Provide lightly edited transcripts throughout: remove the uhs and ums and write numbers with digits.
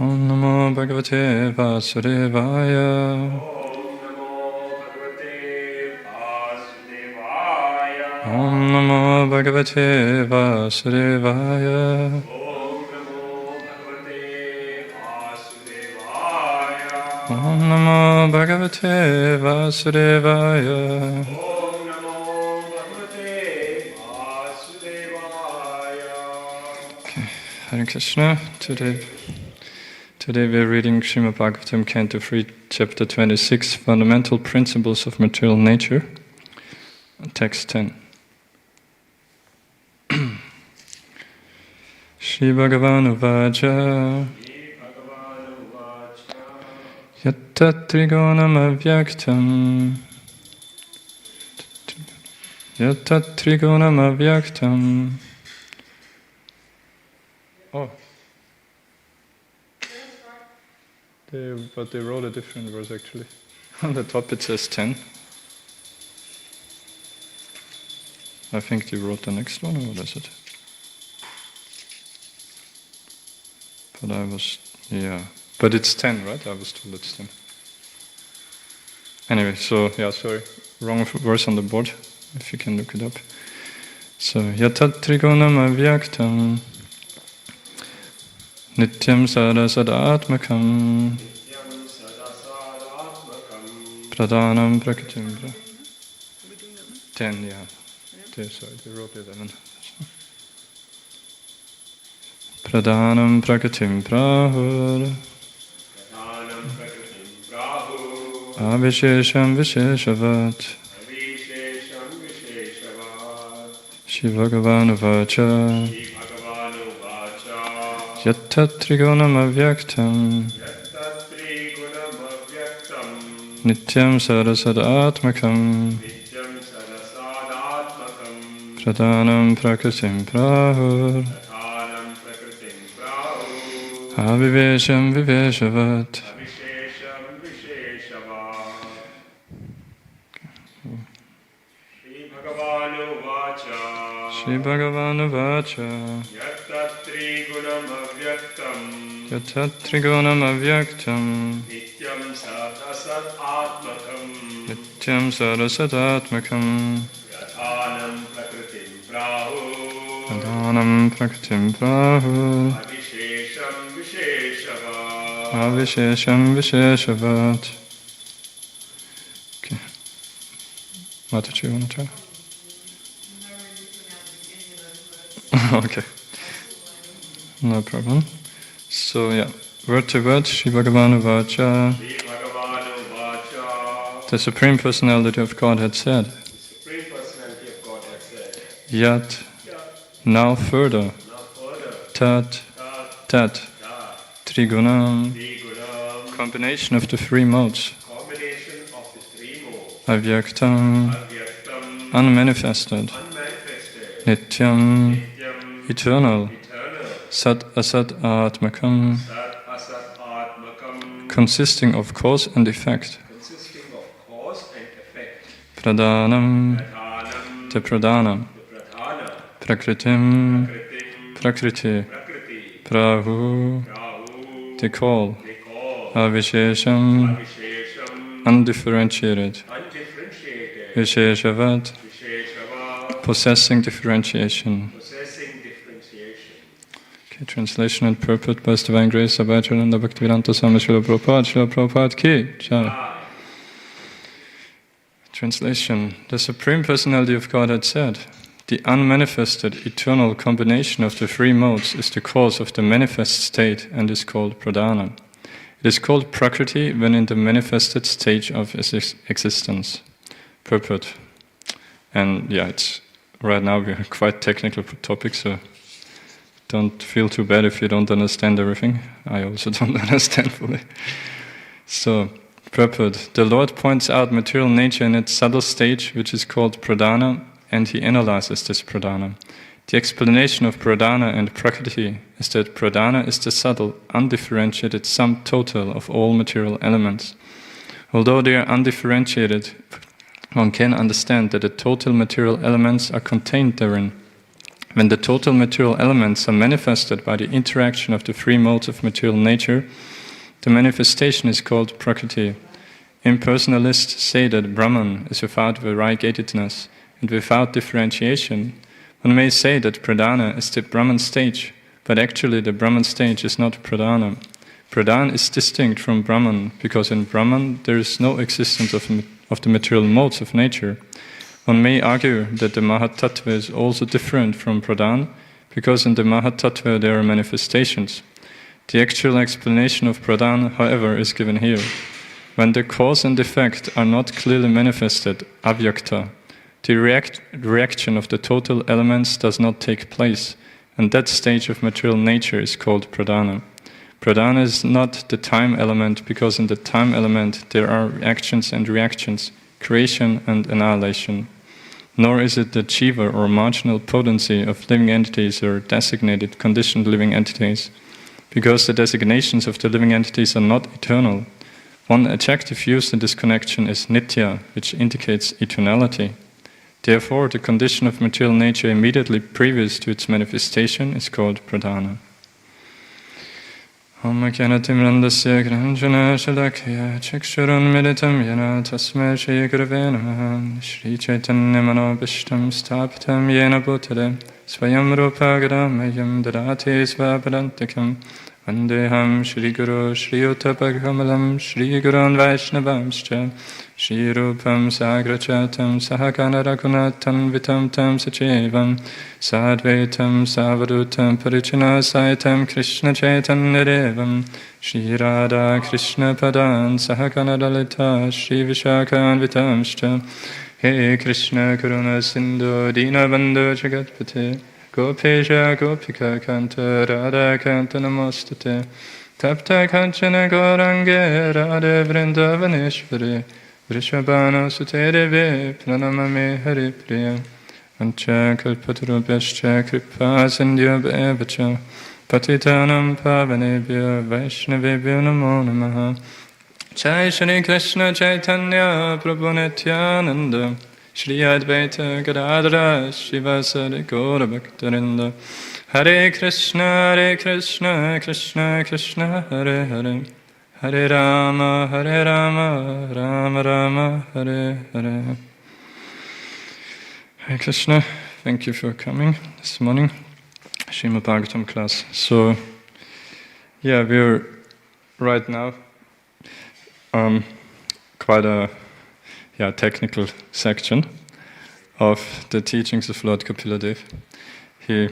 Om Namo Bhagavate Vasudevaya. Om Namo Bhagavate Vasudevaya. Om Namo Bhagavate Vasudevaya. Okay, Hare Krishna. Today we are reading Srimad Bhagavatam, Canto 3, Chapter 26, Fundamental Principles of Material Nature, Text 10. Shri Bhagavan Uvacha Yatta Trigonam Avyaktam Yatta Trigonam Avyaktam. Oh. But they wrote a different verse actually. On the top it says 10. I think they wrote the next one, or what is it? But it's 10, right? I was told it's 10. Anyway, sorry. Wrong verse on the board, if you can look it up. So, Yatat Trigonam Avyaktam Nityam Sadasadatmakam Pradhanam Prakatim. 10, sorry, they wrote 11. Pradhanam Prakatim Prahur Avishesham Visheshavat Shri Bhagavan Uvacha Yatta Trigonam Avyaktam Nityam Sadasadatmakam Pradhanam Prakatim Prahur Avivesham Viveshavat Shri Bhagavan Uvacha Yatat Trigunam Avyaktam Nityam Sadasadatmakam Pradhanam Prakatim Prahu Avishesham Visheshavat. Okay. Mataji, you want to try? Okay. No problem. So, word to word, Shri Bhagavan Uvacha. The Supreme Personality of Godhead said. Yat, now further. Tat, Trigunam, combination of the three modes. Avyaktam, unmanifested. Nityam, eternal. Sat Asat Atmakam, consisting of cause and effect. Pradhanam, the Pradhanam. Prakritim, Prakriti. Prahu, the call. Avishesham, undifferentiated. Visheshavat, possessing differentiation. Okay, translation and purport by His Divine Grace, Abhacharanda Bhaktivedanta Swami Srila Prabhupada ki Jai. Translation. The Supreme Personality of Godhead said, the unmanifested, eternal combination of the three modes is the cause of the manifest state and is called Pradhana. It is called Prakriti when in the manifested stage of existence. Purport. And it's right now we are quite technical topic, so don't feel too bad if you don't understand everything. I also don't understand fully. So, purport. The Lord points out material nature in its subtle stage, which is called Pradhana, and he analyzes this Pradhana. The explanation of Pradhana and Prakriti is that Pradhana is the subtle, undifferentiated sum total of all material elements. Although they are undifferentiated, one can understand that the total material elements are contained therein, When the total material elements are manifested by the interaction of the three modes of material nature, the manifestation is called Prakriti. Impersonalists say that Brahman is without variegatedness and without differentiation. One may say that Pradhana is the Brahman stage, but actually the Brahman stage is not Pradhana. Pradhana is distinct from Brahman because in Brahman there is no existence of the material modes of nature. One may argue that the Mahatattva is also different from Pradhana because in the Mahatattva there are manifestations. The actual explanation of Pradhana, however, is given here. When the cause and effect are not clearly manifested, avyakta, the reaction of the total elements does not take place, and that stage of material nature is called Pradhana. Pradhana is not the time element because in the time element there are actions and reactions, creation and annihilation. Nor is it the jiva or marginal potency of living entities or designated conditioned living entities, because the designations of the living entities are not eternal. One adjective used in this connection is nitya, which indicates eternality. Therefore, the condition of material nature immediately previous to its manifestation is called pradhana. Om Jnanatim Randasya Granjana Shalakya Chakshurun Meditam Yana Tasmai Shri Gurave Namaha Shri Chaitanya Manobhishtam Sthapitam Yena Bhutale Swayam Rupa Gadamayam Dadati Svapadantikam Vandeham Shri Guru Shri Uttapakamalam Shri Gurun Vaishnavamscha Shri Rupam Sagrachatam Sahakana Rakunatam Vitam Tam Sachevam Sadvaitam Savadutam Parichana Saitam Krishna Chaitanya Devam Shri Radha Krishna Padan Sahakana Dalita Shri Vishakhan Vitamscha He Krishna Karuna Sindhu Dina Bandhu Jagatpate Gopesha Gopika Kanta Radha Kanta Namostate Tapta Kanchana Gaurange Radha Vrindavaneshwari Vrishabhana Sutereve Pranamame Hari Priya Ancha Kalpatarubhyascha Kripa Sindhyabhevacha Patitanam Pavanebhyo Vaishnavebhyo Namo Namaha Jai Shri Krishna Chaitanya Prabhu Nityananda Shri Advaita Gadadhara Shivasari Gaura Bhaktarinda Hare Krishna Krishna Krishna Hare Hare Hare Rama Rama Rama Hare Hare. Hare Krishna, thank you for coming this morning, Srimad Bhagavatam class. So, yeah, we're right now quite a technical section of the teachings of Lord Kapila Dev. He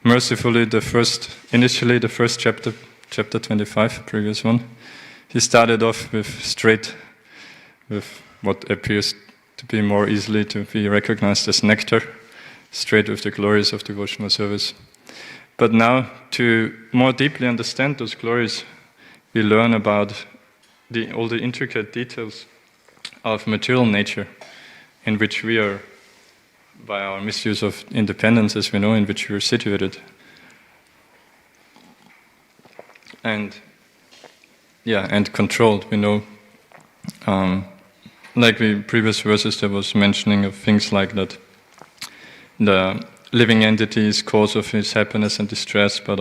mercifully initially the first chapter 25, previous one. He started off with what appears to be more easily to be recognized as nectar, straight with the glories of devotional service. But now, to more deeply understand those glories, we learn about all the intricate details of material nature, in which we are, by our misuse of independence, as we know, in which we are situated. And controlled. We know, like the previous verses, there was mentioning of things like that. The living entity is cause of his happiness and distress, but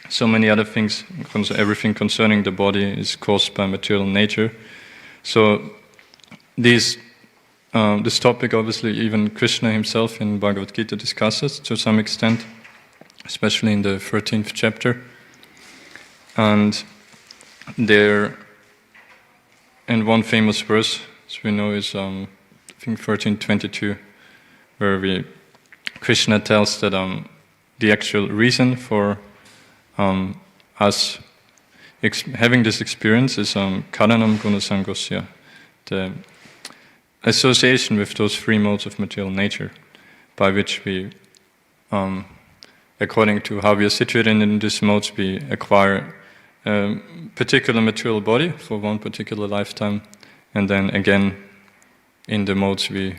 so many other things, everything concerning the body is caused by material nature. So this topic, obviously, even Krishna himself in Bhagavad Gita discusses to some extent, especially in the 13th chapter. And there, in one famous verse, as we know, is I think 13:22, where Krishna tells that the actual reason for us having this experience is karanam gunasangosya, the association with those three modes of material nature, by which we, according to how we are situated in these modes, we acquire a particular material body for one particular lifetime, and then again in the modes we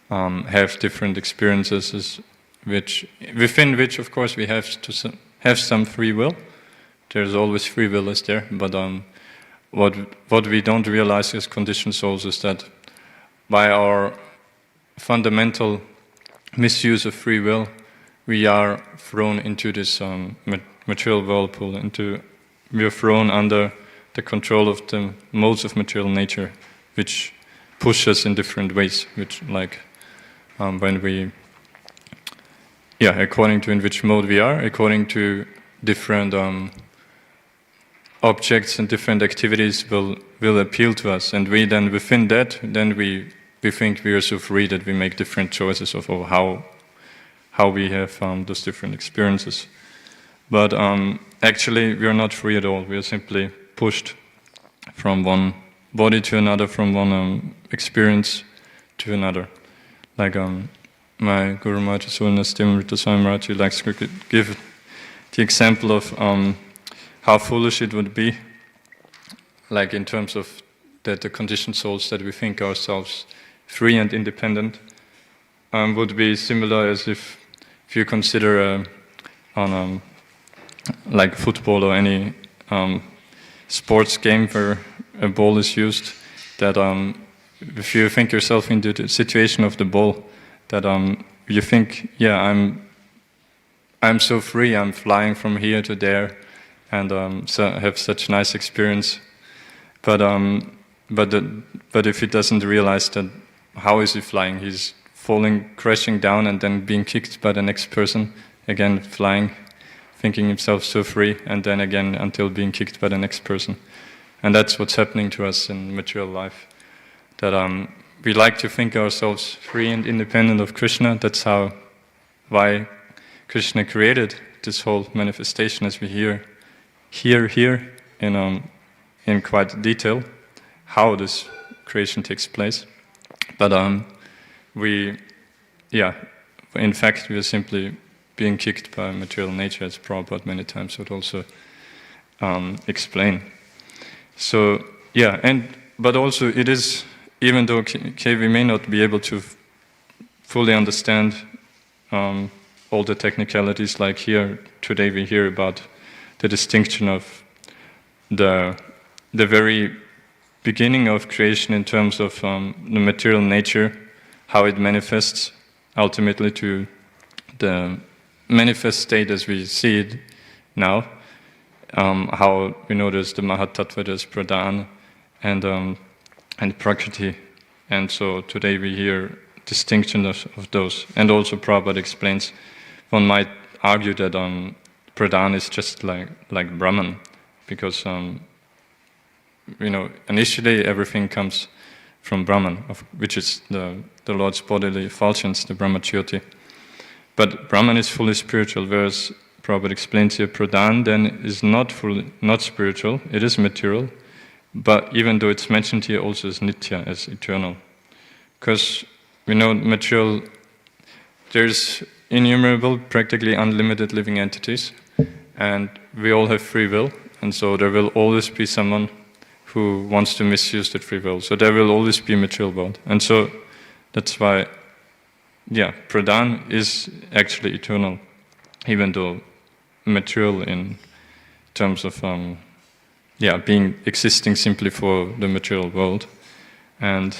have different experiences, within which of course we have to have some free will. There's always free will is there, but what we don't realize as conditioned souls is that by our fundamental misuse of free will, we are thrown into this material whirlpool. We are thrown under the control of the modes of material nature, which push us in different ways. Which, like, when we, according to in which mode we are, according to different objects and different activities will appeal to us, and we then within that, then we think we are so free that we make different choices of how we have those different experiences. But actually, we are not free at all. We are simply pushed from one body to another, from one experience to another. Like my Guru Maharaj, His Holiness Devamrita Swami Maharaj, he likes to give the example of how foolish it would be, like in terms of that the conditioned souls that we think ourselves free and independent, would be similar as if you consider on like football or any sports game where a ball is used, that if you think yourself into the situation of the ball, that you think, I'm so free, I'm flying from here to there, and so have such nice experience. But if he doesn't realize that, how is he flying? He's falling, crashing down, and then being kicked by the next person, again flying, thinking himself so free, and then again until being kicked by the next person. And that's what's happening to us in material life. That we like to think ourselves free and independent of Krishna. That's why Krishna created this whole manifestation, as we hear here in quite detail how this creation takes place. But in fact, we are simply being kicked by material nature, as Prabhupada many times would also explain. So but also it is, even though we may not be able to fully understand all the technicalities, like here today we hear about the distinction of the very beginning of creation in terms of the material nature, how it manifests ultimately to the manifest state as we see it now. How we know there's the Mahatattva, there's Pradhan, and Prakriti, and so today we hear distinction of those. And also Prabhupada explains, one might argue that Pradhan is just like Brahman, because initially everything comes from Brahman, which is the Lord's bodily effulgence, the Brahmajyoti. But Brahman is fully spiritual, whereas Prabhupada explains here, Pradhan then is not spiritual, it is material, but even though it's mentioned here also as Nitya, as eternal. Because we know material, there's innumerable, practically unlimited living entities, and we all have free will, and so there will always be someone who wants to misuse that free will. So there will always be a material world. And so that's why, Pradhan is actually eternal, even though material in terms of being existing simply for the material world. And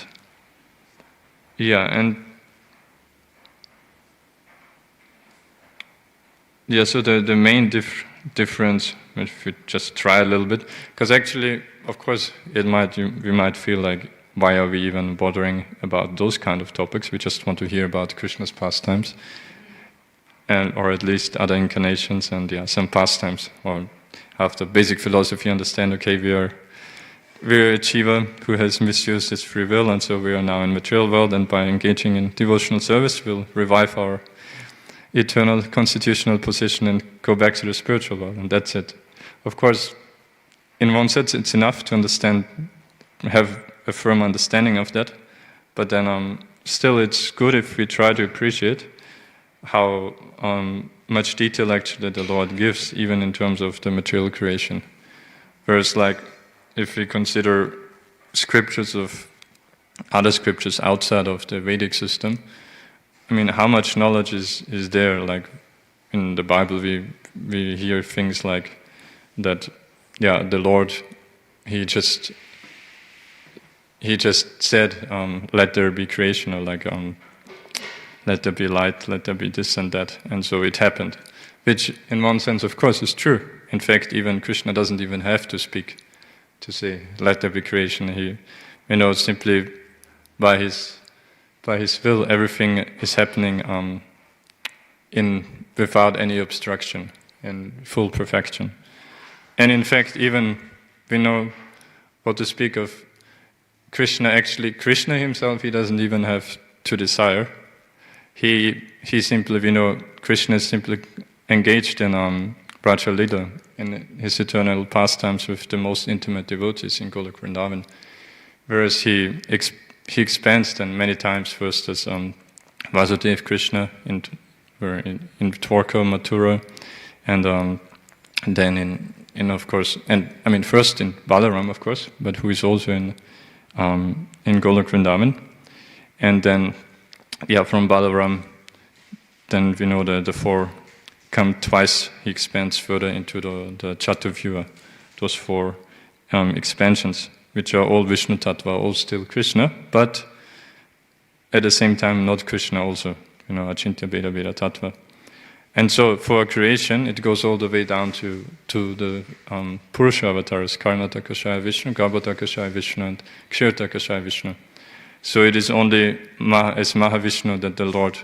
so the main difference, if you just try a little bit, because actually, of course, we might feel like, why are we even bothering about those kind of topics? We just want to hear about Krishna's pastimes, or at least other incarnations and some pastimes. Or after basic philosophy, understand, okay, we're a jiva who has misused his free will, and so we are now in material world, and by engaging in devotional service, we'll revive our eternal constitutional position and go back to the spiritual world, and that's it. Of course, in one sense, it's enough to understand, have a firm understanding of that, but then still it's good if we try to appreciate how much detail actually the Lord gives, even in terms of the material creation. Whereas, like, if we consider scriptures of other scriptures outside of the Vedic system, I mean, how much knowledge is there? Like in the Bible, we hear things like that. The Lord, He just said, "Let there be creation," or like let there be light, let there be this and that, and so it happened. Which, in one sense, of course, is true. In fact, even Krishna doesn't even have to speak to say, let there be creation. He, simply by his will, everything is happening without any obstruction, in full perfection. And in fact, even we know what to speak of Krishna. Actually, Krishna himself, he doesn't even have to desire. He simply, Krishna is simply engaged in Braja Lila, in his eternal pastimes with the most intimate devotees in Golok Vrindavan. Whereas he expands then many times, first as Vasudev Krishna in Dwarka, Mathura, and then in of course, and first in Balaram, of course, but who is also in Golok Vrindavan, and then from Balaram, then we know the four come twice. He expands further into the Chaturvyuha, those four expansions, which are all Vishnu Tattva, all still Krishna, but at the same time not Krishna also, Achintya Veda Veda Tattva. And so for creation, it goes all the way down to the Purusha avatars, Karnatakashaya Vishnu, Garbhotakashaya Vishnu, and Kshirotakashaya Vishnu. So it is only as Mahavishnu that the Lord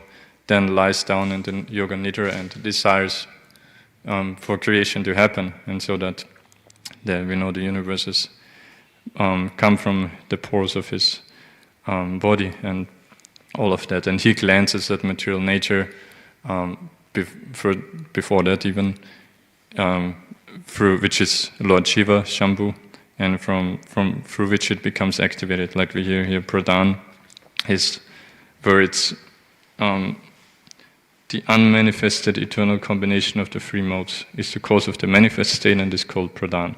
then lies down in the Yoga Nidra and desires for creation to happen, and so that the universes come from the pores of his body and all of that. And he glances at material nature before that even, through which is Lord Shiva, Shambhu, and through which it becomes activated, like we hear here, Pradhan, where it's the unmanifested eternal combination of the three modes is the cause of the manifest state and is called Pradhan.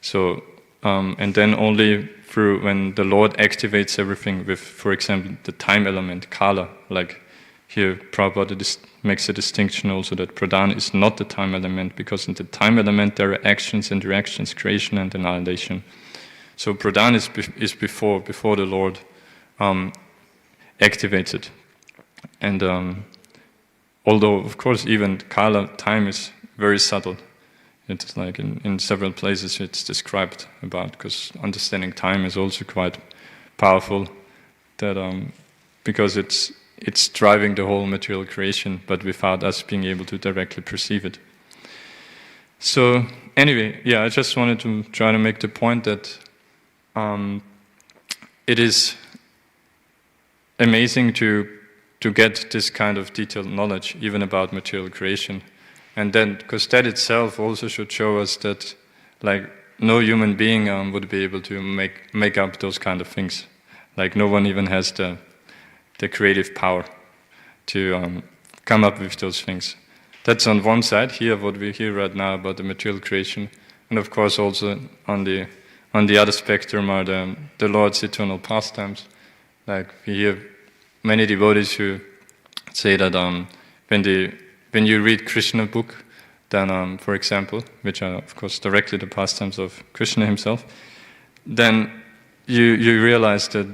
So, and then only through when the Lord activates everything with, for example, the time element, Kala, like here Prabhupada makes a distinction also that Pradhan is not the time element, because in the time element there are actions and reactions, creation and annihilation. So Pradhan is before the Lord activates it. And although, of course, even Kala, time is very subtle. It's like in several places it's described about, because understanding time is also quite powerful, that because it's driving the whole material creation, but without us being able to directly perceive it. So anyway, I just wanted to try to make the point that it is amazing to get this kind of detailed knowledge, even about material creation. And then, because that itself also should show us that, like, no human being would be able to make up those kind of things. Like, no one even has the creative power to come up with those things. That's on one side. Here, what we hear right now about the material creation, and of course also on the other spectrum are the Lord's eternal pastimes. Like we hear many devotees who say that when you read Krishna book, then for example, which are of course directly the pastimes of Krishna himself, then you realize that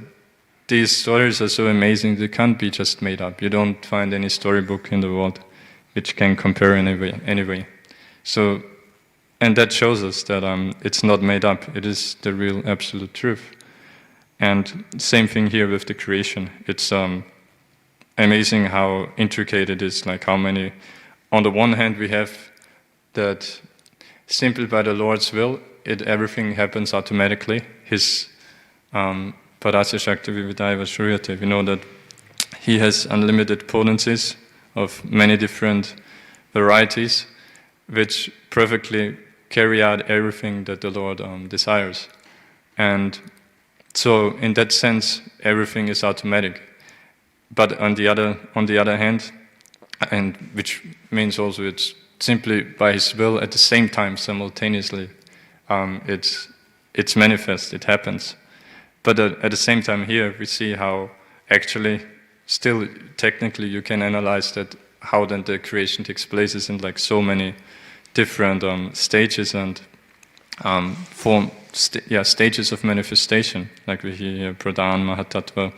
these stories are so amazing they can't be just made up. You don't find any storybook in the world which can compare in any way. So, and that shows us that it's not made up. It is the real absolute truth. And same thing here with the creation. It's amazing how intricate it is, like how many, on the one hand we have that simply by the Lord's will, everything happens automatically. His Parasya Shakti Vividaiva Shruyate, we know that he has unlimited potencies of many different varieties, which perfectly carry out everything that the Lord desires. And so in that sense, everything is automatic. But on the other hand, and which means also it's simply by His will at the same time, simultaneously, it's manifest, it happens. But at the same time here, we see how actually, still technically you can analyze that, how then the creation takes place is in like so many different stages and stages of manifestation, like we hear Pradhan, Mahatattva,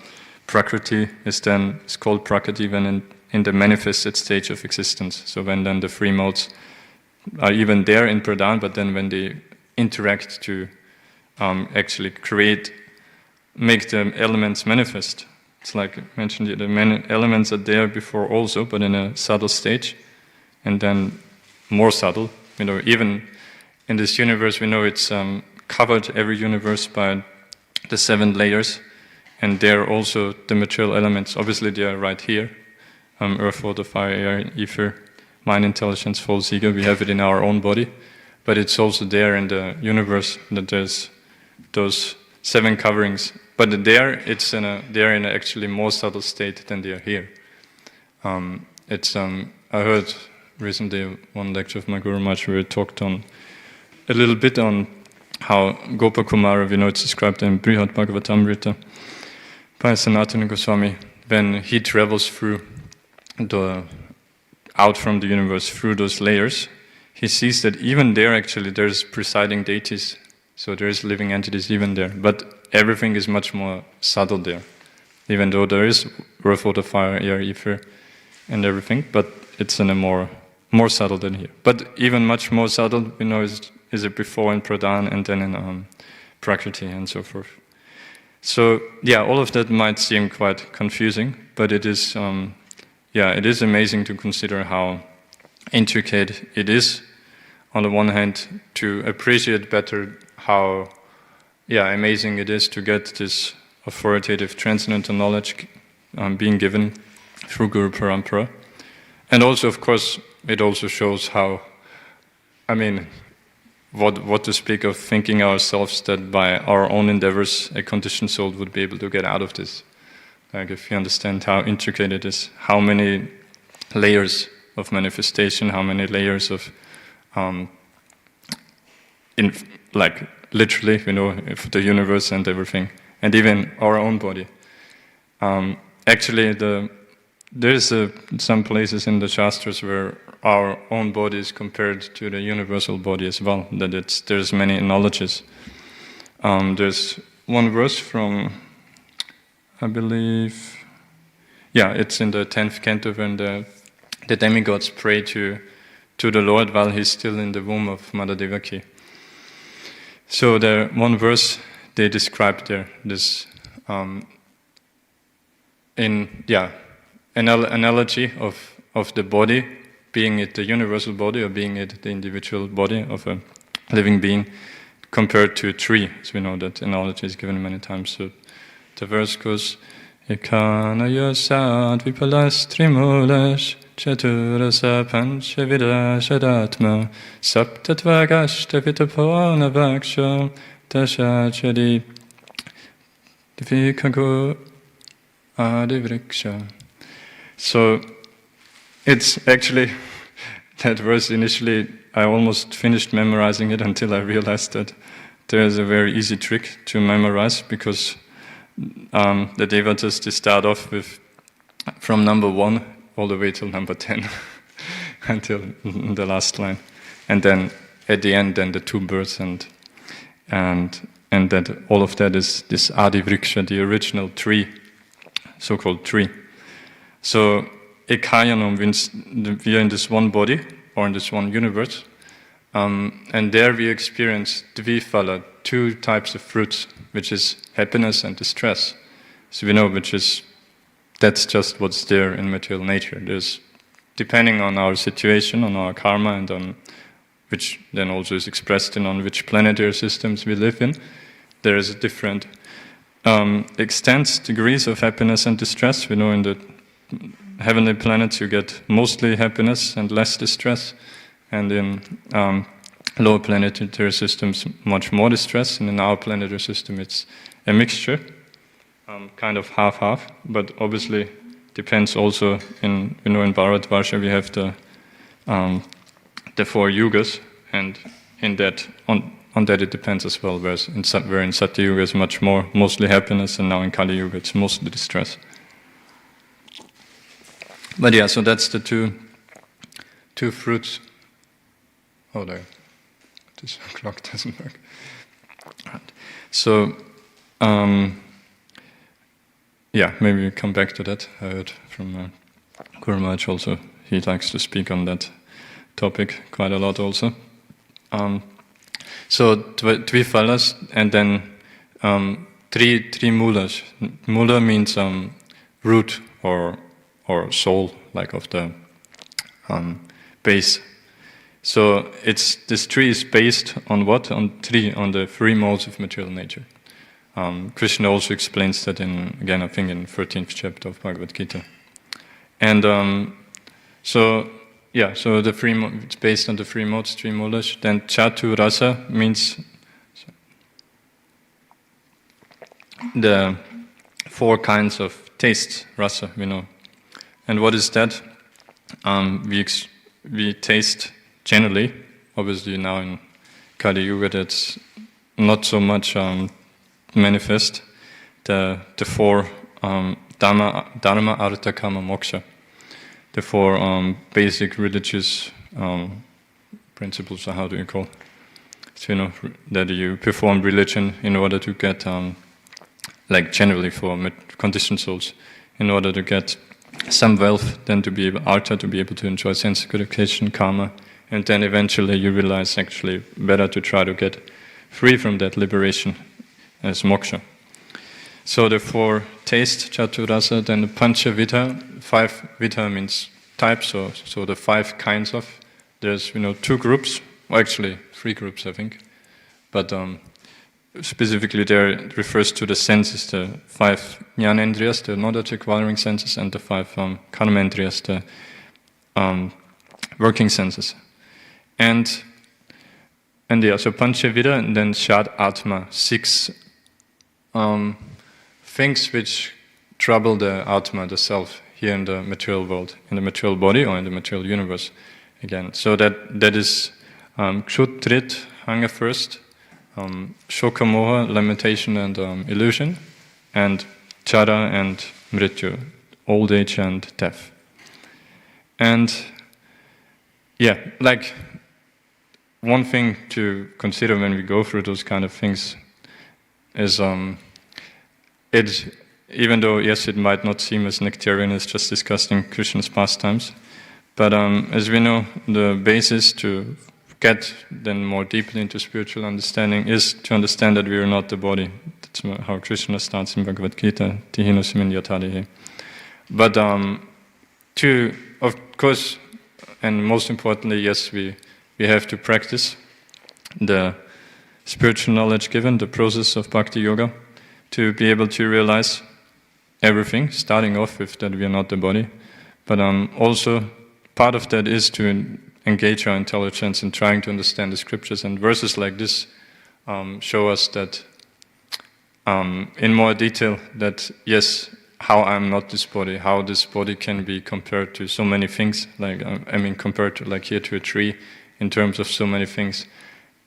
Prakriti is called Prakriti when in the manifested stage of existence. So when then the three modes are even there in Pradhan, but then when they interact to actually make the elements manifest. It's like I mentioned, the many elements are there before also, but in a subtle stage, and then more subtle. Even in this universe, we know it's covered, every universe, by the 7 layers, and they're also the material elements. Obviously, they are right here. Earth, water, fire, air, ether, mind, intelligence, false ego. We have it in our own body, but it's also there in the universe that there's those 7 coverings. But they're in an actually more subtle state than they are here. I heard recently one lecture of my Guru Maharaj where he talked a little bit on how Gopakumara, it's described in Brihad Bhagavatamrita by Sanatana Goswami, when he travels out from the universe through those layers, he sees that even there actually there's presiding deities, so there's living entities even there, but everything is much more subtle there, even though there is earth, water, fire, air, ether, and everything, but it's in a more subtle than here. But even much more subtle, is it before in Pradhan and then in Prakriti and so forth. So yeah, all of that might seem quite confusing, but it is amazing to consider how intricate it is. On the one hand, to appreciate better how amazing it is to get this authoritative transcendental knowledge being given through Guru Parampara. And also, of course, it also shows how, what to speak of thinking ourselves that by our own endeavors a conditioned soul would be able to get out of this. Like if you understand how intricate it is, how many layers of manifestation, how many layers of, literally, if the universe and everything, and even our own body. Actually, there's some places in the Shastras where our own body is compared to the universal body as well, that there's many knowledges. There's one verse from, I believe, it's in the 10th canto when the demigods pray to the Lord while he's still in the womb of Mother Devaki. So the one verse they describe there, this analogy of the body, being it the universal body or being it the individual body of a living being, compared to a tree. So we know that analogy is given many times. So the verse goes, Ekanaya sad vipalas trimulas chaturasa panchavidha shadatma saptatvagashta vitapona vaksha dashachadi divikago adivriksha. So it's actually, that verse initially, I almost finished memorizing it until I realized that there is a very easy trick to memorize, because the devatas, they start off from number 1 all the way till number 10 until the last line, and then at the end, then the 2 birds, and that all of that is this Adivriksha, the original tree, so-called tree. So Ekayanam means we are in this one body or in this one universe, and there we experience dviphala, 2 types of fruits, which is happiness and distress. So we know that's just what's there in material nature. There's, depending on our situation, on our karma, and on which then also is expressed on which planetary systems we live in, there is different extents, degrees of happiness and distress. We know in the heavenly planets you get mostly happiness and less distress, and in lower planetary systems much more distress, and in our planetary system it's a mixture, kind of half-half, but obviously depends also in Bharatvarsha we have the 4 yugas, and in that on that it depends as well, whereas in Satya Yuga is much more, mostly happiness, and now in Kali Yuga it's mostly distress. But yeah, so that's the two fruits. Oh, there. This clock doesn't work. Right. So, yeah, maybe we come back to that. I heard from Guru Maharaj also. He likes to speak on that topic quite a lot also. So Dvifalas and then three mulas. Mula means root or soul, like of the base. So this tree is based on what? On the three modes of material nature. Krishna also explains that again, I think in 13th chapter of Bhagavad Gita. And so it's based on the three modes, three mulas. Then Chatu Rasa means the four kinds of tastes, rasa, we know. And what is that? We taste generally, obviously now in Kali Yuga that's not so much manifest, the four dharma, artha, kama, moksha, the four basic religious principles, or how do you call? So, that you perform religion in order to get, like generally for conditioned souls, in order to get some wealth, then to be able, artha, to be able to enjoy sense gratification, karma, and then eventually you realize actually better to try to get free from that liberation as moksha. So the four taste, chaturasa, then the pancha vidha, 5 vidha means types, so the 5 kinds of, there's 2 groups, well, actually 3 groups I think, but specifically there it refers to the senses, the 5 jnanendriyas, the knowledge acquiring senses, and the 5 karmendriyas, the working senses. And yeah, so panchavidha and then shad atma, 6 things which trouble the atma, the self, here in the material world, in the material body or in the material universe again. So that is kshutrit, hunger first, shokamoha, lamentation and illusion, and chara and mrityu, old age and death. And yeah, like one thing to consider when we go through those kind of things is even though yes, it might not seem as nectarian as just discussing Krishna's pastimes, but as we know, the basis to get then more deeply into spiritual understanding is to understand that we are not the body. That's how Krishna starts in Bhagavad Gita, Tihinasmin yatadihi. But of course, and most importantly, yes, we have to practice the spiritual knowledge given, the process of bhakti yoga, to be able to realize everything, starting off with that we are not the body. But also, part of that is to engage our intelligence in trying to understand the scriptures, and verses like this show us that in more detail that yes, how I'm not this body, how this body can be compared to so many things, like compared to like here to a tree, in terms of so many things.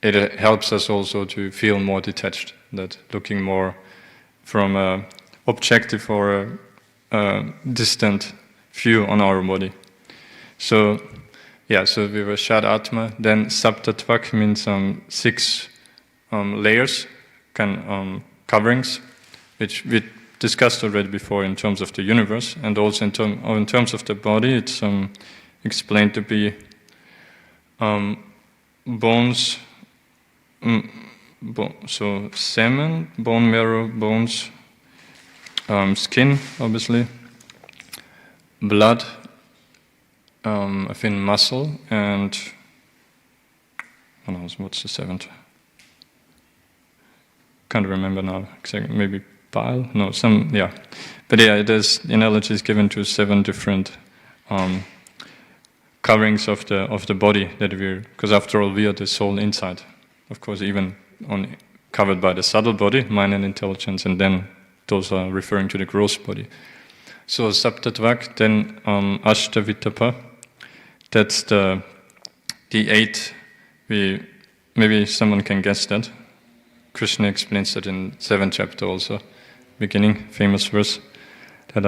It helps us also to feel more detached, that looking more from an objective or a distant view on our body. So yeah, so we were Shad Atma, then Saptatvak means 6 layers, coverings, which we discussed already before in terms of the universe, and also in terms of the body. It's explained to be bones, so semen, bone marrow, bones, skin, obviously, blood, I think muscle, and what's the 7th? Can't remember now exactly. Maybe bile? No, yeah. But yeah, the analogy is given to 7 different coverings of the body that because after all we are the soul inside. Of course, even covered by the subtle body, mind and intelligence, and then those are referring to the gross body. So Saptatvak, then Ashtavitapa, that's the 8. Maybe someone can guess that. Krishna explains that in 7th chapter also, beginning, famous verse, that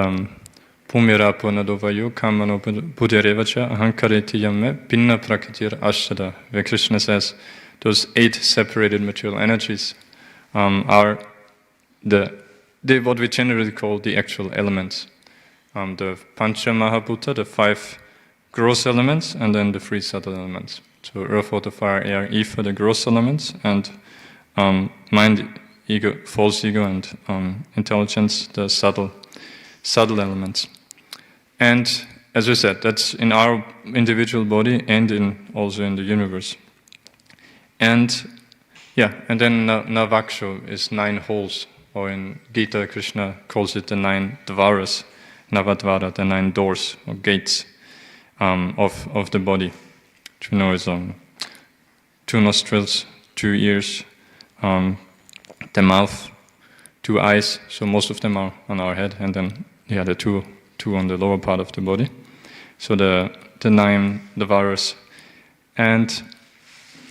Pumira Punadovayu Kamano Buddharevacha Ahankareti Yamme Pinna Prakitir Ashtada, where Krishna says those 8 separated material energies are the what we generally call the actual elements. The Pancha Mahabhuta, the 5 gross elements, and then the 3 subtle elements. So earth, water, fire, air, ether, the gross elements, and mind, ego, false ego, and intelligence, the subtle elements. And as we said, that's in our individual body and also in the universe. And then Navaksho is 9 holes, or in Gita, Krishna calls it the 9 dvaras, Navadvara, the 9 doors or gates of the body, which we know is 2 nostrils, 2 ears, the mouth, 2 eyes, so most of them are on our head, and then the two on the lower part of the body. So the 9 dvaras, and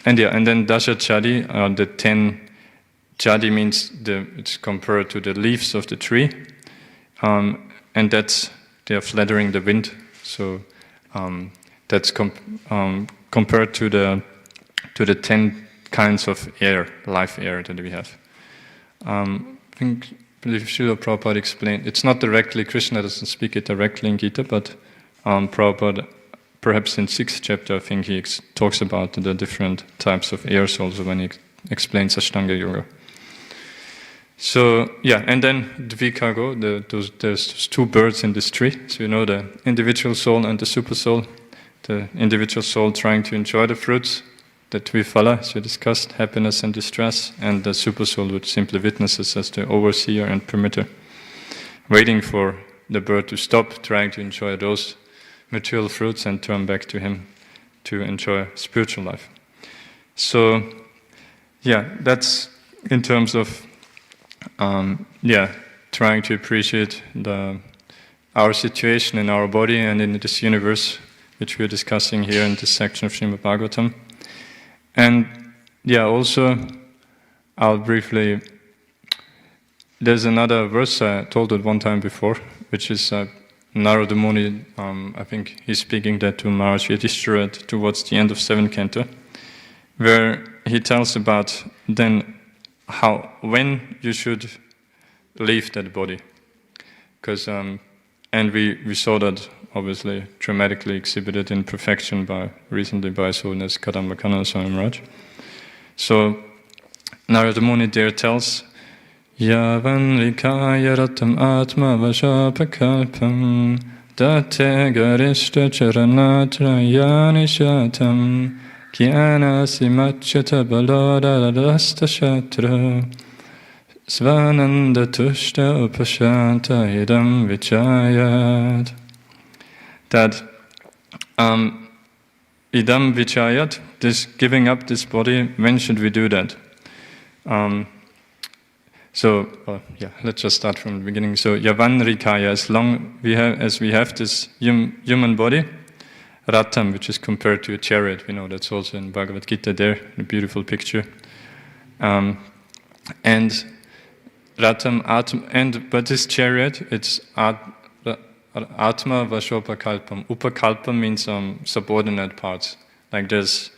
then Dasha Chadi, the 10 Chadi means it's compared to the leaves of the tree, and they are flattering the wind. So that's compared to the 10 kinds of air, life air that we have. I believe Srila Prabhupada explained. It's not directly, Krishna doesn't speak it directly in Gita, but Prabhupada, perhaps in 6th chapter, I think he talks about the different types of airs also when he explains Ashtanga Yoga. So, and then Dvikago, there's 2 birds in this tree. So you know the individual soul and the super soul. The individual soul trying to enjoy the fruits, the Dviphala, as we discussed, happiness and distress, and the super soul which simply witnesses as the overseer and permitter, waiting for the bird to stop trying to enjoy those material fruits and turn back to him to enjoy spiritual life. So, that's in terms of trying to appreciate our situation in our body and in this universe, which we're discussing here in this section of Srimad Bhagavatam. And also, I'll briefly, there's another verse I told it one time before, which is Narada Muni, I think he's speaking that to Maharaj Yudhishthira towards the end of 7th canto, where he tells about then when you should leave that body. Because, and we saw that obviously dramatically exhibited in perfection recently by His Holiness Kadamba Swami Maharaj. So Narada Muni there tells, Yavan rikaya ratam atma vashapakalpam date garishta charanatra yani shatam Kyana simachyata balodadasta shatra Svananda tushta upashanta idam vichayat. That idam vichayat, this giving up this body, when should we do that? Let's just start from the beginning. So Yavan Rikaya, as we have this human body, Ratam, which is compared to a chariot, we know that's also in Bhagavad Gita there, a beautiful picture. And Ratam, but this chariot, it's Atma Vashopakalpam. Upakalpam means subordinate parts. Like there's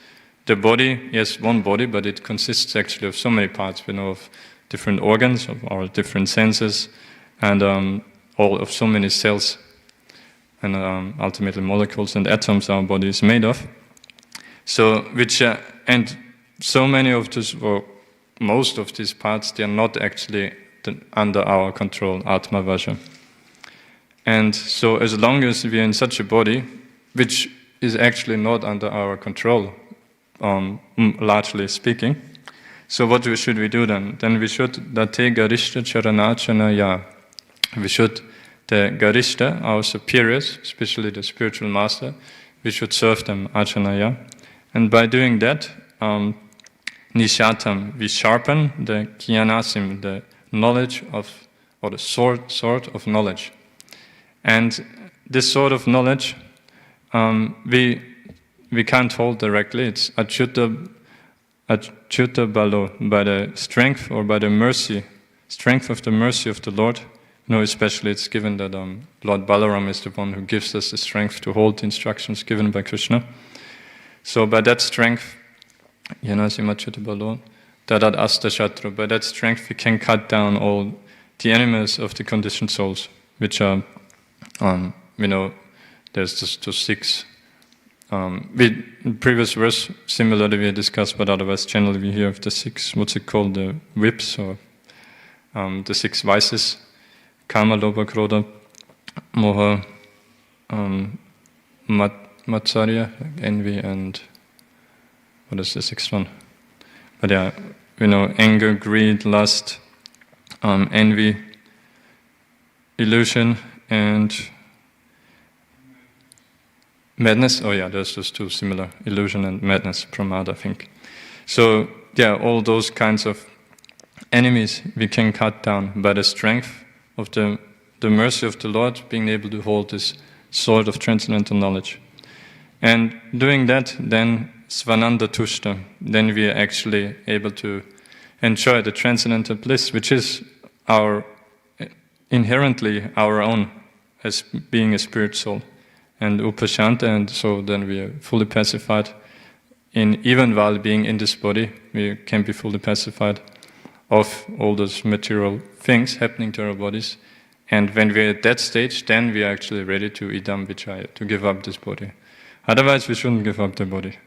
the body, yes, one body, but it consists actually of so many parts. We know of different organs, of our different senses, and all of so many cells, and ultimately molecules and atoms our body is made of. So, and so many of these, or most of these parts, they are not actually under our control, Atma Vasha. And so as long as we are in such a body, which is actually not under our control, largely speaking, so what should we do then? Then we should, Date Garishta Charanachanaya. We should, the Garishta, our superiors, especially the spiritual master, we should serve them Achanaya. And by doing that, Nishatam, we sharpen the Kyanasim, the knowledge of, or the sword of knowledge. And this sort of knowledge, we can't hold directly. It's Achyuta Balo, by the strength or by the mercy, strength of the mercy of the Lord. You know, especially it's given that Lord Balaram is the one who gives us the strength to hold the instructions given by Krishna. So by that strength, by that strength we can cut down all the enemies of the conditioned souls, which are, there's just those six. In previous verse, similarly we discussed, but otherwise generally we hear of the six, what's it called, the whips, or the six vices, Kama, Lobha, Krodha, Moha, Matsarya, envy, and what is the sixth one? But yeah, anger, greed, lust, envy, illusion, and madness. Oh yeah, there's those two similar, illusion and madness, pramada, I think. So yeah, all those kinds of enemies we can cut down by the strength of the mercy of the Lord, being able to hold this sword of transcendental knowledge. And doing that, then Svananda Tushta, then we are actually able to enjoy the transcendental bliss, which is inherently our own as being a spirit soul. And Upashanta, and so then we are fully pacified. Even while being in this body, we can be fully pacified of all those material things happening to our bodies. And when we're at that stage, then we are actually ready to idam vichaya, to give up this body. Otherwise, we shouldn't give up the body.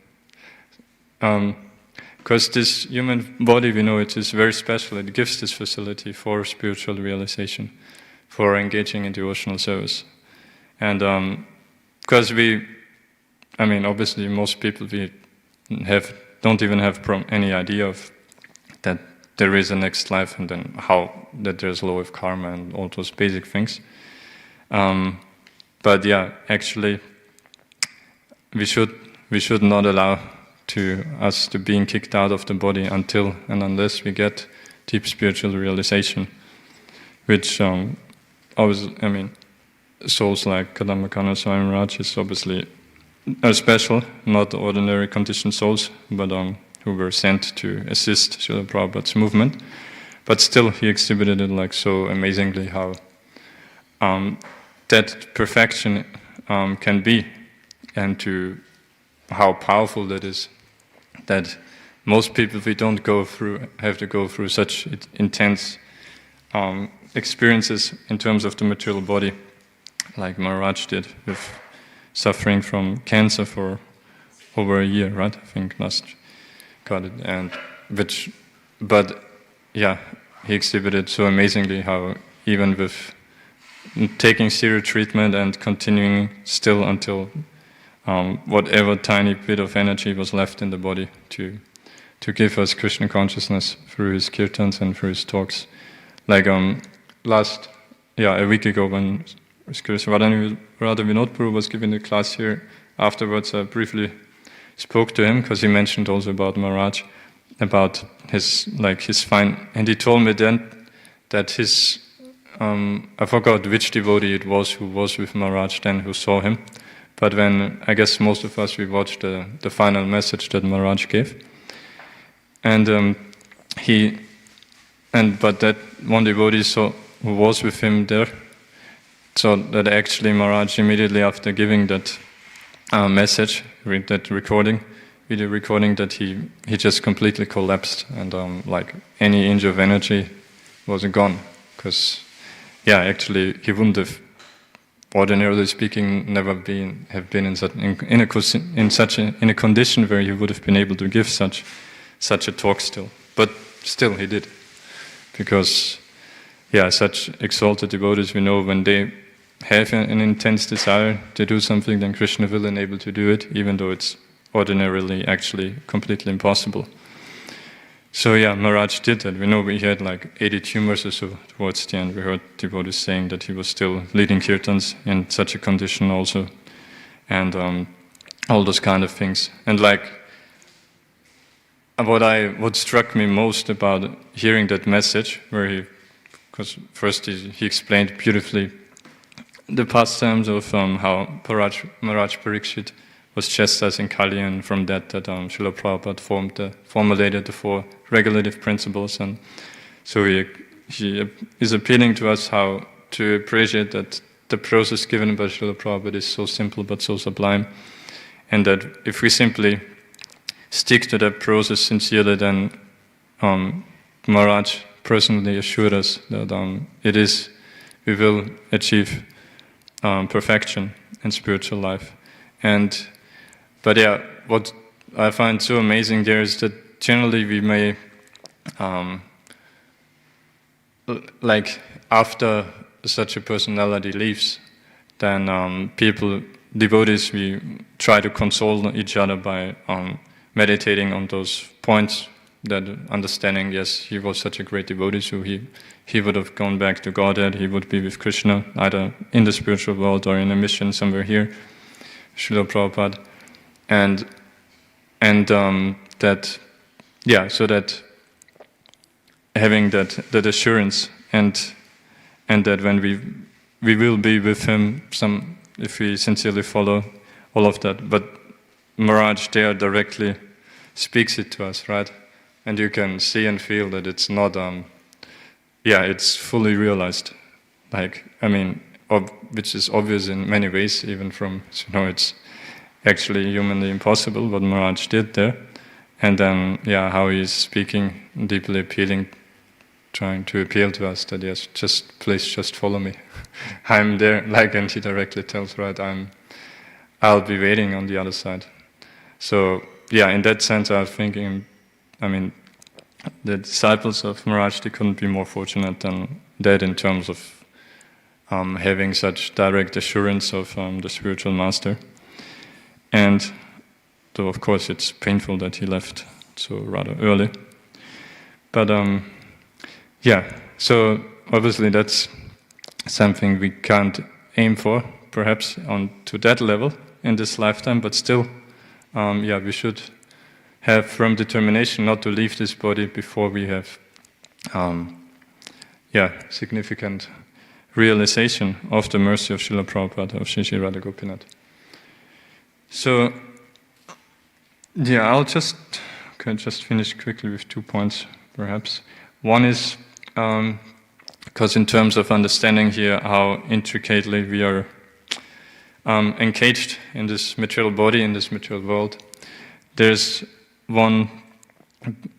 Because this human body, we know it is very special. It gives this facility for spiritual realization, for engaging in devotional service. And because obviously most people don't even have any idea of that there is a next life, and then that there's law of karma and all those basic things. But yeah, actually, we should not allow us to being kicked out of the body until and unless we get deep spiritual realization, which souls like Kadambakana Swami Maharaj is obviously are special, not ordinary conditioned souls, but who were sent to assist Srila Prabhupada's movement. But still, he exhibited it so amazingly how that perfection can be, and to how powerful that is. That most people, we don't have to go through such intense experiences in terms of the material body, like Maharaj did, with suffering from cancer for over a year, right? I think last got it, but yeah, he exhibited so amazingly how even with taking serious treatment and continuing still until whatever tiny bit of energy was left in the body to give us Krishna consciousness through his kirtans and through his talks. Like a week ago when Isvaresvara Prabhu was giving the class here, afterwards I briefly spoke to him because he mentioned also about Maharaj, about his fine, and he told me then that his I forgot which devotee it was who was with Maharaj then, who saw him. But when, I guess most of us, we watched the final message that Maharaj gave. And but that one devotee who was with him there, so that actually Maharaj immediately after giving that message, that video recording, that he just completely collapsed, and any inch of energy was gone. Because, yeah, actually he wouldn't have, ordinarily speaking, never have been in a condition where he would have been able to give such a talk still. But still he did, because such exalted devotees, we know when they have an intense desire to do something, then Krishna will enable to do it, even though it's ordinarily actually completely impossible. So Maharaj did that. We know he had 80 tumors or so towards the end. We heard devotees saying that he was still leading kirtans in such a condition also, and all those kind of things. And what struck me most about hearing that message, because first he explained beautifully the pastimes of how Maharaj Parikshit was chastising Kali, and from that Srila Prabhupada formulated the 4 regulative principles. And so he is appealing to us how to appreciate that the process given by Srila Prabhupada is so simple but so sublime, and that if we simply stick to that process sincerely, then Maharaj personally assured us that we will achieve perfection in spiritual life. But yeah, what I find so amazing there is that generally we may, like after such a personality leaves, then devotees, we try to console each other by meditating on those points, that understanding, yes, he was such a great devotee, so he would have gone back to Godhead, he would be with Krishna, either in the spiritual world or in a mission somewhere here, Srila Prabhupada. So that having that assurance and that when we will be with him if we sincerely follow all of that. But Maharaj there directly speaks it to us, right? And you can see and feel that it's not, it's fully realized. Which is obvious in many ways, even from, it's actually humanly impossible what Maharaj did there. And then, how he's speaking, deeply appealing, trying to appeal to us that, yes, please just follow me. I'm there, and he directly tells, right, I'll be waiting on the other side. So, in that sense, I was thinking, the disciples of Maharaj, they couldn't be more fortunate than that in terms of having such direct assurance of the spiritual master. And though, of course, it's painful that he left so rather early. But, so obviously that's something we can't aim for, perhaps, to that level in this lifetime, but still, we should have firm determination not to leave this body before we have significant realization of the mercy of Srila Prabhupada, of Shri Shri Radha Gopinath. So, I'll just finish quickly with 2 points, perhaps. One is, because in terms of understanding here how intricately we are engaged in this material body, in this material world, there's one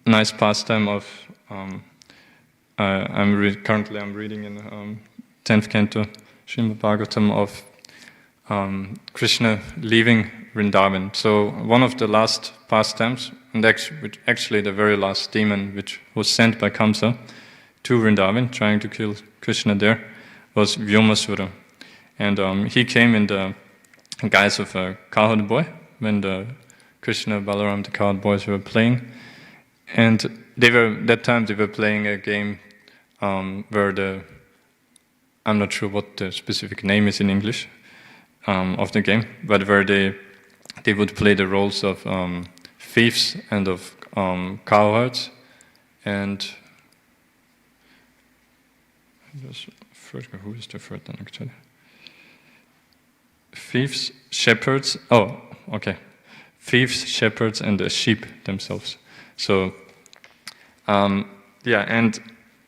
nice pastime of, currently I'm reading in 10th canto, Srimad Bhagavatam, of Krishna leaving Vrindavan. So one of the last pastimes, and actually the very last demon which was sent by Kamsa to Vrindavan, trying to kill Krishna there, was Vyomasura. And he came in the guise of a cowherd boy when the Krishna, Balaram, the cowherd boys were playing. And they were playing a game where I'm not sure what the specific name is in English of the game, but where they would play the roles of thieves and of cowherds, and who is the third then actually? Thieves, shepherds. Oh, okay. Thieves, shepherds, and the sheep themselves. So, and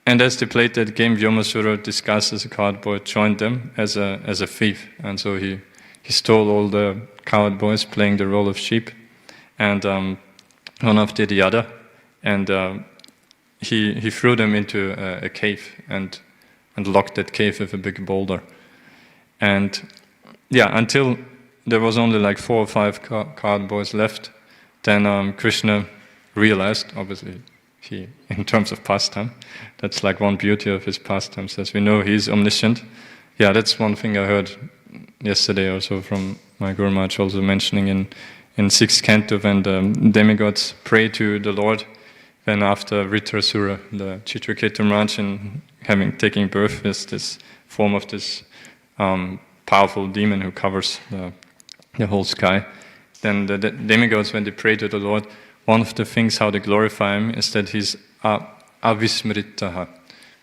as they played that game, Vyomasura, disguised as a cowherd boy, joined them as a thief, and so he stole all the cowherd boys playing the role of sheep, and one after the other, and he threw them into a cave and locked that cave with a big boulder, and until there was only like 4 or 5 cowherd boys left, then Krishna realized, obviously, in terms of pastime, that's like one beauty of his pastimes, as we know he's omniscient. Yeah, that's one thing I heard yesterday also from my Guru Maharaj, also mentioning in 6th canto, when the demigods pray to the Lord, then after Vritrasura, the Chitraketu Maharaj, taking birth, is this form of this powerful demon who covers the whole sky. Then the demigods, when they pray to the Lord, one of the things how they glorify him is that he's avismritaha,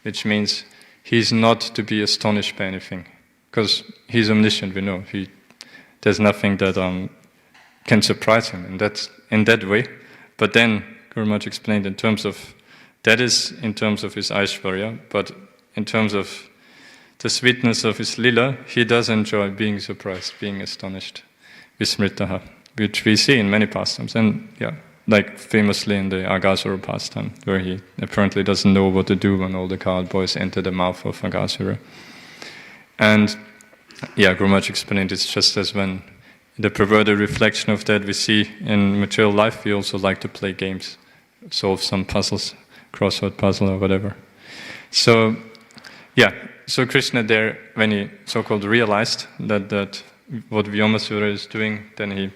which means he's not to be astonished by anything, because he's omniscient. We know there's nothing that can surprise him, and that's in that way. But then Guru Maharaj explained in terms of his Aishvarya, but in terms of the sweetness of his lila, he does enjoy being surprised, being astonished, vismritaha, which we see in many pastimes. And like famously in the Aghasura pastime, where he apparently doesn't know what to do when all the cowboys enter the mouth of Aghasura. And yeah, Guru Maharaj explained it's just as when the perverted reflection of that we see in material life, we also like to play games, solve some puzzles, crossword puzzle or whatever. So, yeah, so Krishna there, when he so-called realized that what Vyomasura is doing, then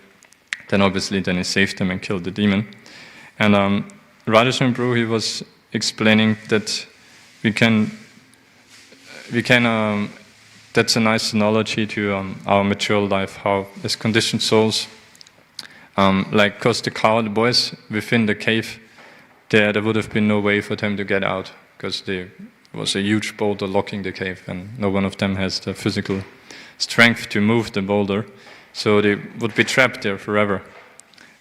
obviously he saved him and killed the demon. And Radhaswami Prabhu, he was explaining that we can that's a nice analogy to our material life, how as conditioned souls, because the cowboys within the cave, there would have been no way for them to get out, because there was a huge boulder locking the cave, and no one of them has the physical strength to move the boulder, so they would be trapped there forever.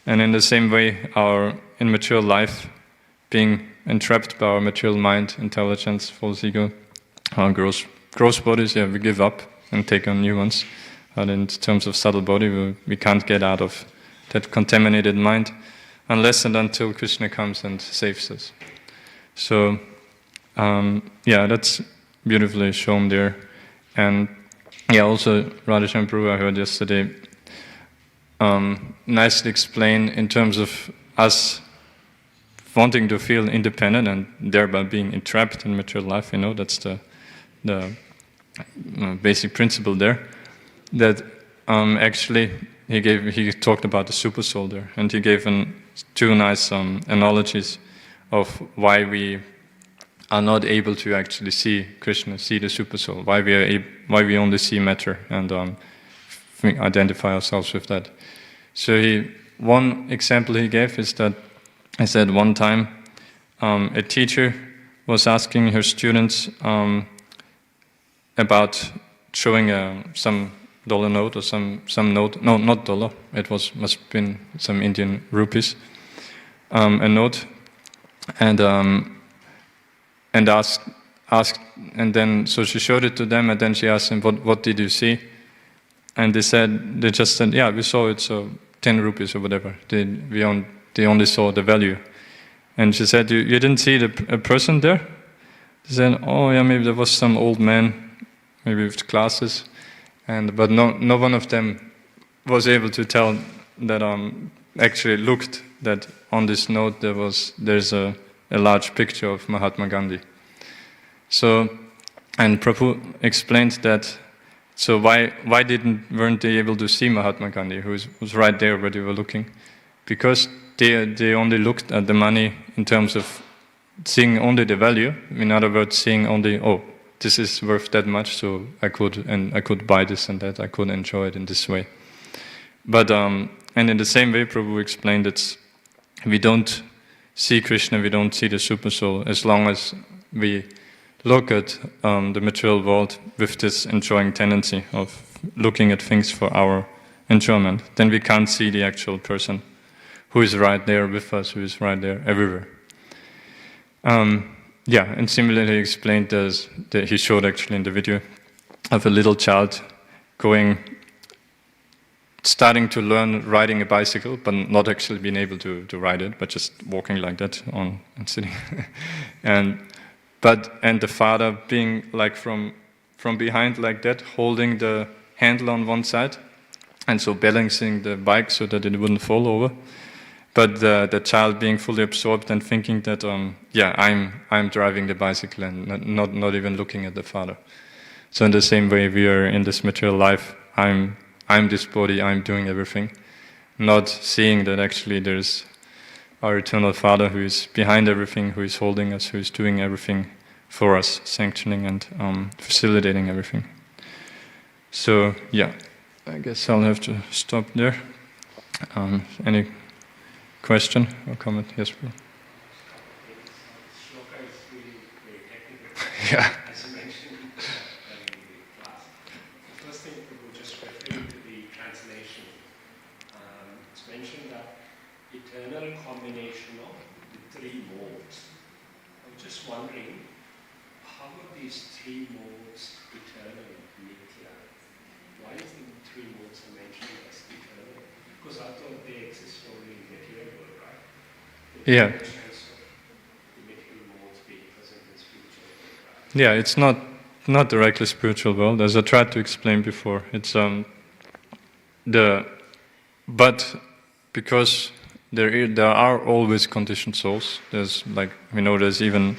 And in the same way, our immaterial life, being entrapped by our material mind, intelligence, false ego, our gross bodies, we give up and take on new ones. But in terms of subtle body, we can't get out of that contaminated mind unless and until Krishna comes and saves us. So, that's beautifully shown there. And also Radhaswami Prabhu, I heard yesterday, nicely explained in terms of us wanting to feel independent and thereby being entrapped in material life. That's the basic principle there. That actually he talked about the super soul there, and he gave two nice analogies of why we are not able to actually see Krishna, see the super soul, why we only see matter and identify ourselves with that. So one example he gave is that he said one time a teacher was asking her students about showing some dollar note or some note. No, not dollar. It must have been some Indian rupees. A note, and asked, and then so she showed it to them, and then she asked them, "What did you see?" And they just said, "Yeah, we saw it. So 10 rupees or whatever. They only saw the value." And she said, "You didn't see a person there?" They said, "Oh yeah, maybe there was some old man, maybe with glasses." But no one of them was able to tell that actually looked that on this note there's a large picture of Mahatma Gandhi. So, and Prabhu explained that. So why weren't they able to see Mahatma Gandhi, who was right there where they were looking? Because they only looked at the money in terms of seeing only the value. In other words, seeing only, oh, this is worth that much, so I could buy this and that, I could enjoy it in this way. But and in the same way, Prabhu explained that we don't see Krishna, we don't see the super soul, as long as we look at the material world with this enjoying tendency of looking at things for our enjoyment. Then we can't see the actual person who is right there with us, who is right there everywhere. And similarly explained that he showed actually in the video of a little child starting to learn riding a bicycle, but not actually being able to ride it, but just walking like that and sitting. and the father being like from behind like that, holding the handle on one side, and so balancing the bike so that it wouldn't fall over. But the child being fully absorbed and thinking that I'm driving the bicycle and not even looking at the father. So in the same way we are in this material life, I'm this body, I'm doing everything, not seeing that actually there's our eternal Father who is behind everything, who is holding us, who is doing everything for us, sanctioning and facilitating everything. So I guess I'll have to stop there. Any question or comment? Yes, Bill. Shloka is really very technical. Yeah. As you mentioned in the class. The first thing we will just referring to the translation. It's mentioned that eternal combination of the three modes. I'm just wondering, how are these three modes eternal, nitya? Why is the three modes mentioned as eternal? Because I thought they exist only in material world, right? Yeah. The material modes being present in spiritual world, right? Yeah, it's not directly spiritual world, as I tried to explain before. It's but because there are always conditioned souls. There's like there's even.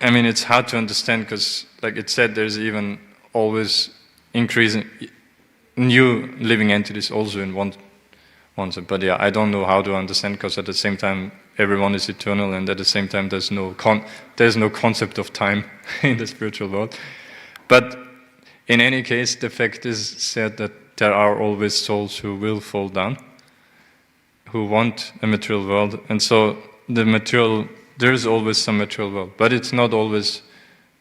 I mean, it's hard to understand because, like it said, there's even always increasing new living entities also in one. But yeah, I don't know how to understand because at the same time everyone is eternal, and at the same time there's no concept of time in the spiritual world. But in any case, the fact is said that there are always souls who will fall down, who want a material world, and so there is always some material world, but it's not always,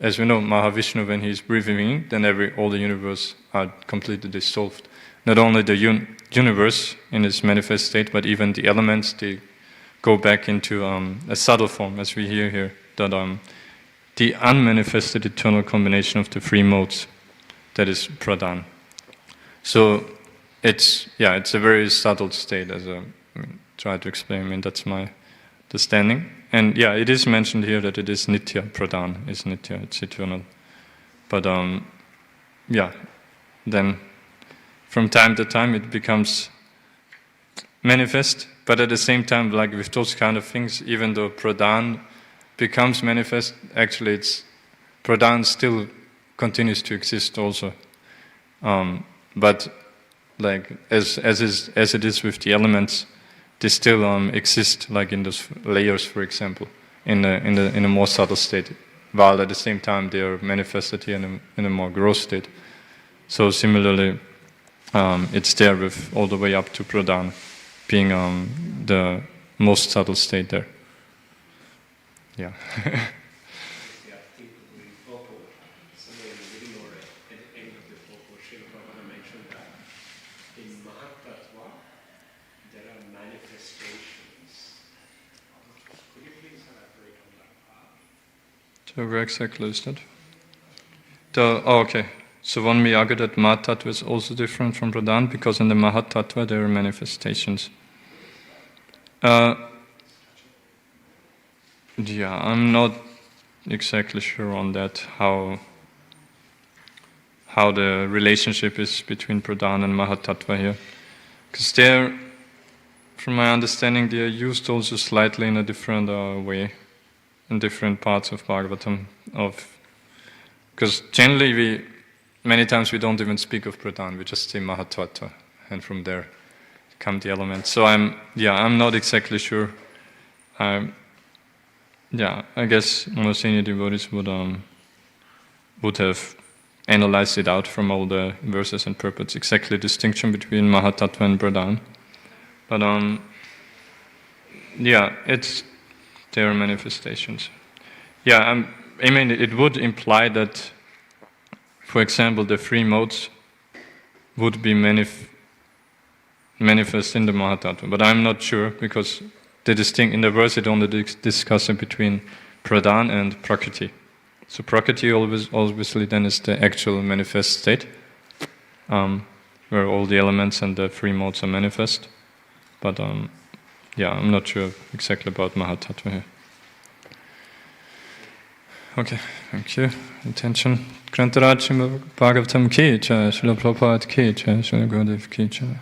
as we know, Mahavishnu, when he's breathing in, then all the universe are completely dissolved. Not only the universe in its manifest state, but even the elements, they go back into a subtle form, as we hear here, that the unmanifested eternal combination of the three modes, that is pradhan. So it's a very subtle state, as I try to explain. I mean, that's my understanding. And yeah, it is mentioned here that it is nitya, pradhan is nitya, it's eternal. But then from time to time it becomes manifest, but at the same time, like with those kind of things, even though pradhan becomes manifest, actually pradhan still continues to exist also. But like as it is with the elements, they still exist, like in those layers, for example, in a more subtle state, while at the same time they are manifested here in a more gross state. So similarly, it's there with all the way up to pradhan, being the most subtle state there. Yeah. Yeah, I think in purport, somewhere in the middle or at the end of the purport, Srila Prabhupada mentioned that in Mahatattva there are manifestations. Could you please elaborate on that part? So where exactly is that? Okay. So one may argue that Mahatattva is also different from pradhan, because in the Mahatattva there are manifestations. Yeah, I'm not exactly sure on that, how the relationship is between pradhan and Mahatattva here. Because from my understanding, they are used also slightly in a different way in different parts of Bhagavatam. Because generally many times we don't even speak of pradhan, we just say Mahatattva, and from there come the elements. So I'm not exactly sure. I guess more senior devotees would have analyzed it out from all the verses and purports, exactly distinction between Mahatattva and pradhan. But it's their manifestations. I mean, it would imply that, for example, the three modes would be manifest in the Mahatattva, but I'm not sure, because in the verse it only discusses between pradhan and prakriti. So prakriti obviously then is the actual manifest state, where all the elements and the three modes are manifest. But I'm not sure exactly about Mahatattva here. Okay, thank you. Attention. Grantaraj Bhagavatam ki jai, Srila Prabhupada ki jai, Srila Gurudev ki jai.